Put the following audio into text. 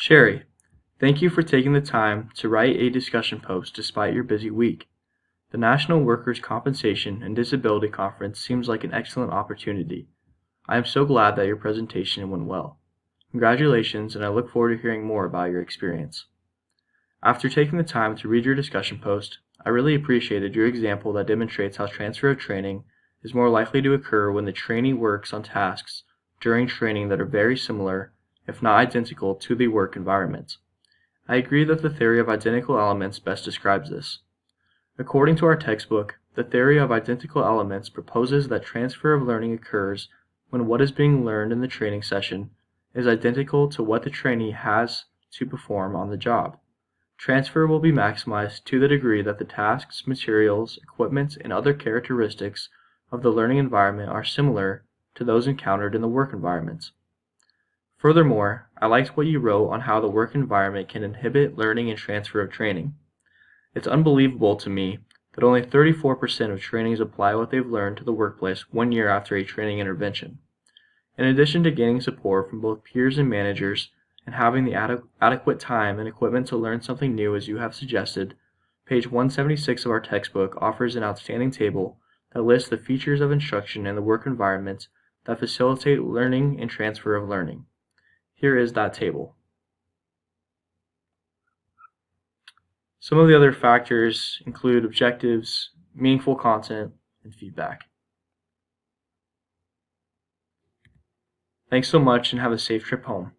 Sherry, thank you for taking the time to write a discussion post despite your busy week. The National Workers' Compensation and Disability Conference seems like an excellent opportunity. I am so glad that your presentation went well. Congratulations, and I look forward to hearing more about your experience. After taking the time to read your discussion post, I really appreciated your example that demonstrates how transfer of training is more likely to occur when the trainee works on tasks during training that are very similar, if not identical, to the work environment. I agree that the theory of identical elements best describes this. According to our textbook, the theory of identical elements proposes that transfer of learning occurs when what is being learned in the training session is identical to what the trainee has to perform on the job. Transfer will be maximized to the degree that the tasks, materials, equipment, and other characteristics of the learning environment are similar to those encountered in the work environment. Furthermore, I liked what you wrote on how the work environment can inhibit learning and transfer of training. It's unbelievable to me that only 34% of trainees apply what they've learned to the workplace 1 year after a training intervention. In addition to gaining support from both peers and managers and having the adequate time and equipment to learn something new as you have suggested, page 176 of our textbook offers an outstanding table that lists the features of instruction in the work environment that facilitate learning and transfer of learning. Here is that table. Some of the other factors include objectives, meaningful content, and feedback. Thanks so much and have a safe trip home.